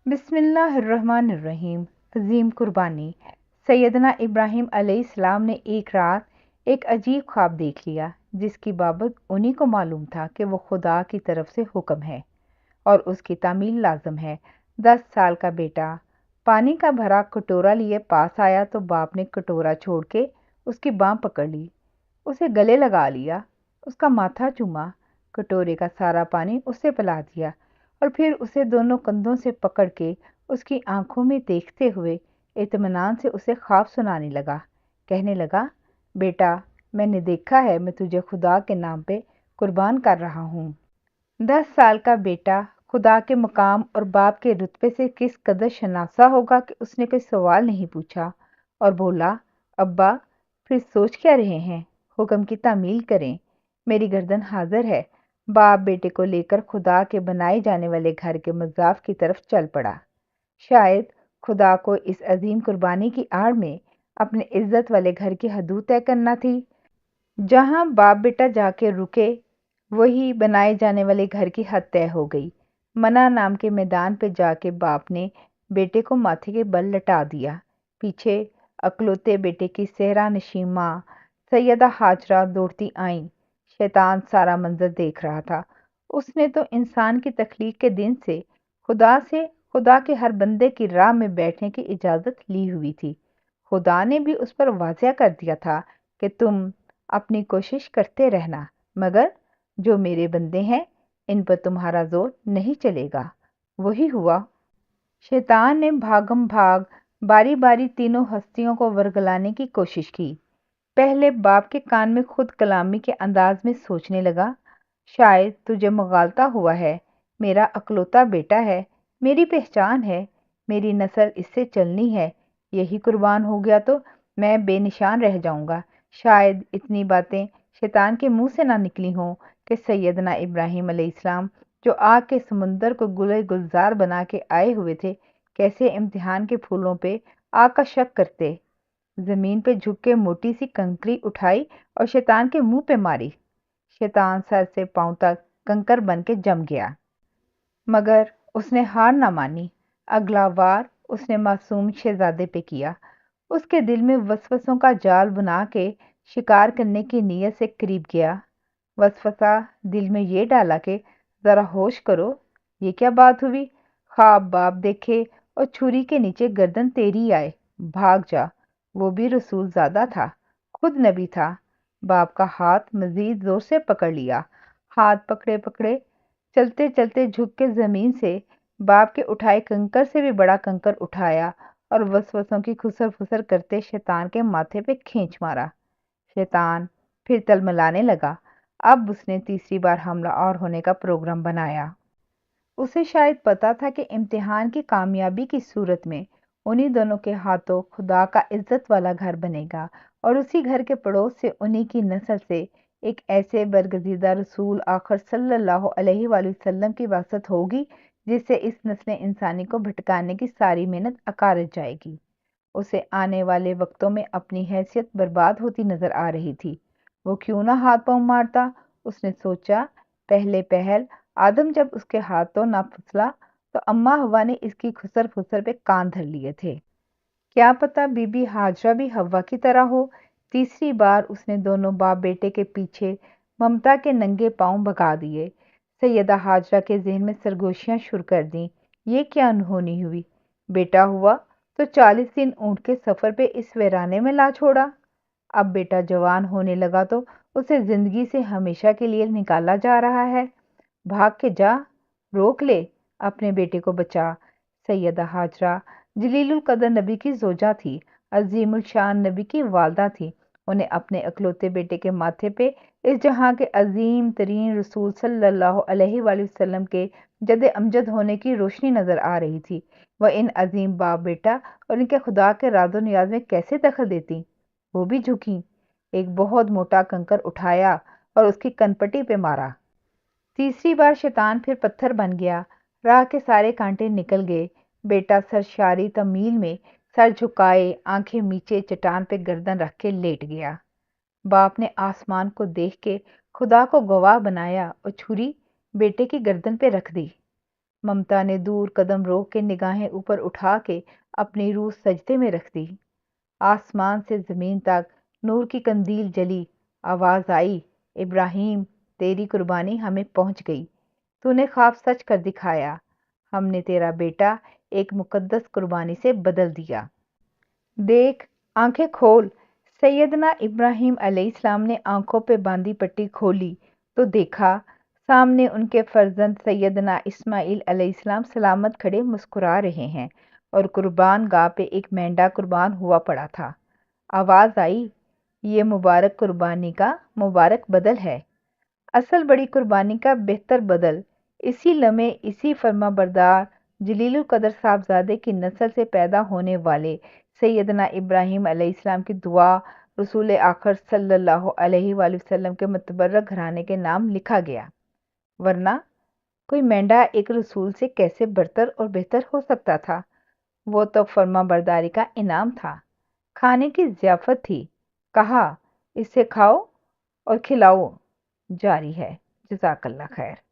बिस्मिल्लाहिर्रहमानिर्रहीम। अजीम कुर्बानी। सैयदना इब्राहिम अलैहिस्सलाम ने एक रात एक अजीब ख्वाब देख लिया जिसकी बाबत उन्हीं को मालूम था कि वो खुदा की तरफ से हुक्म है और उसकी तामील लाजम है। 10 साल का बेटा पानी का भरा कटोरा लिए पास आया तो बाप ने कटोरा छोड़ के उसकी बाँह पकड़ ली, उसे गले लगा लिया, उसका माथा चूमा, कटोरे का सारा पानी उसे पिला दिया और फिर उसे दोनों कंधों से पकड़ के उसकी आंखों में देखते हुए इत्मीनान से उसे ख्वाब सुनाने लगा। कहने लगा, बेटा मैंने देखा है मैं तुझे खुदा के नाम पे कुर्बान कर रहा हूँ। 10 साल का बेटा खुदा के मकाम और बाप के रुतबे से किस कदर शनासा होगा कि उसने कोई सवाल नहीं पूछा और बोला, अब्बा फिर सोच क्या रहे हैं, हुक्म की तामील करें, मेरी गर्दन हाजिर है। बाप बेटे को लेकर खुदा के बनाए जाने वाले घर के मज़ाफ की तरफ चल पड़ा। शायद खुदा को इस अजीम कुर्बानी की आड़ में अपने इज्जत वाले घर की हदूद तय करना थी। जहां बाप बेटा जाके रुके वही बनाए जाने वाले घर की हद तय हो गई। मना नाम के मैदान पे जाके बाप ने बेटे को माथे के बल लटा दिया। पीछे अकलौते बेटे की सेहरा नशीं माँ सैयदा हाजरा दौड़ती आईं। शैतान सारा मंजर देख रहा था। उसने तो इंसान की तख्लीक के दिन से खुदा के हर बंदे की राह में बैठने की इजाज़त ली हुई थी। खुदा ने भी उस पर वाज़िया कर दिया था कि तुम अपनी कोशिश करते रहना, मगर जो मेरे बंदे हैं इन पर तुम्हारा जोर नहीं चलेगा। वही हुआ। शैतान ने भागम भाग बारी बारी तीनों हस्तियों को वर्गलाने की कोशिश की। पहले बाप के कान में खुद कलामी के अंदाज में सोचने लगा, शायद तुझे मगालता हुआ है, मेरा अकलौता बेटा है, मेरी पहचान है, मेरी नस्ल इससे चलनी है, यही कुर्बान हो गया तो मैं बेनिशान रह जाऊंगा। शायद इतनी बातें शैतान के मुंह से ना निकली हों कि सैयदना इब्राहिम अलैहिस्सलाम जो आग के समुंदर को गुले गुलजार बना के आए हुए थे, कैसे इम्तिहान के फूलों पे आग का शक करते। जमीन पे झुक के मोटी सी कंकरी उठाई और शैतान के मुंह पे मारी। शैतान सर से पांव तक कंकर बन के जम गया, मगर उसने हार ना मानी। अगला वार उसने मासूम शहजादे पे किया। उसके दिल में वसवसों का जाल बुना के शिकार करने की नीयत से करीब गया। वसवसा दिल में ये डाला कि जरा होश करो, ये क्या बात हुई, ख्वाब बाप देखे और छुरी के नीचे गर्दन तेरी आए, भाग जा। वो भी रसूल ज़ादा था, खुद नबी था। बाप का हाथ मजीद जोर से पकड़ लिया। हाथ पकड़े पकड़े चलते चलते झुक के जमीन से बाप के उठाए कंकर से भी बड़ा कंकर उठाया और वसवसों की खुसर फुसर करते शैतान के माथे पे खींच मारा। शैतान फिर तलमलाने लगा। अब उसने तीसरी बार हमला और होने का प्रोग्राम बनाया। उसे शायद पता था कि इम्तिहान की कामयाबी की सूरत में उन्हीं दोनों के हाथों खुदा का इज्जत वाला घर बनेगा और उसी घर के पड़ोस से उन्हीं की नस्ल से एक ऐसे बरगजीदा रसूल आखिर सल्लल्लाहु अलैहि वसल्लम की वासत होगी जिससे इस नस्ल इंसानी को भटकाने की सारी मेहनत अकारज जाएगी। उसे आने वाले वक्तों में अपनी हैसियत बर्बाद होती नजर आ रही थी। वो क्यों ना हाथ पांव मारता, उसने सोचा। पहले पहल आदम जब उसके हाथों ना फिसला तो अम्मा हवा ने इसकी खुसर फुसर पे कान धर लिए थे। क्या पता बीबी हाजरा भी हवा की तरह हो। तीसरी बार उसने दोनों बाप बेटे के पीछे ममता के नंगे पांव भगा दिए। सैयदा हाजरा के जहन में सरगोशियां शुरू कर दी। ये क्या अनहोनी हुई, बेटा हुआ तो 40 दिन ऊंट के सफर पे इस वीराने में ला छोड़ा। अब बेटा जवान होने लगा तो उसे जिंदगी से हमेशा के लिए निकाला जा रहा है। भाग के जा, रोक ले, अपने बेटे को बचा। सैयदा हाजरा जलीलुल कदर नबी की जोजा थी, अजीमुल शान नबी की वालदा थी। उन्हें अपने अकलौते बेटे के माथे पे इस जहां के अजीम तरीन रसूल सल्लल्लाहु अलैहि वसल्लम के जद अमजद होने की रोशनी नजर आ रही थी। वह इन अजीम बाप बेटा और इनके खुदा के राजो नियाज में कैसे दखल देती। वो भी झुकी, एक बहुत मोटा कंकर उठाया और उसकी कनपटी पे मारा। तीसरी बार शैतान फिर पत्थर बन गया। राह के सारे कांटे निकल गए। बेटा सरशारी तमील में सर झुकाए आंखें नीचे चट्टान पे गर्दन रख के लेट गया। बाप ने आसमान को देख के खुदा को गवाह बनाया और छुरी बेटे की गर्दन पे रख दी। ممتا نے دور قدم روک کے نگاہیں اوپر اٹھا کے اپنی روح سجدے میں رکھ دی۔ آسمان سے زمین تک نور کی قندیل جلی۔ آواز آئی، ابراہیم تیری قربانی ہمیں پہنچ گئی، تو نے خواب سچ کر دکھایا، ہم نے تیرا بیٹا ایک مقدس قربانی سے بدل دیا۔ دیکھ، آنکھیں کھول۔ سیدنا ابراہیم علیہ السلام نے آنکھوں پہ باندھی پٹی کھولی تو دیکھا سامنے ان کے فرزند سیدنا اسماعیل علیہ السلام سلامت کھڑے مسکرا رہے ہیں اور قربان گاہ پہ ایک مینڈا قربان ہوا پڑا تھا۔ آواز آئی، یہ مبارک قربانی کا مبارک بدل ہے، اصل بڑی قربانی کا بہتر بدل اسی لمحے اسی فرما بردار جلیل القدر صاحبزادے کی نسل سے پیدا ہونے والے سیدنا ابراہیم علیہ السلام کی دعا رسول آخر صلی اللہ علیہ وآلہ وسلم کے متبرک گھرانے کے نام لکھا گیا، ورنہ کوئی مینڈا ایک رسول سے کیسے برتر اور بہتر ہو سکتا تھا؟ وہ تو فرما برداری کا انعام تھا، کھانے کی ضیافت تھی، کہا اسے کھاؤ اور کھلاؤ، جاری ہے۔ جزاک اللہ خیر۔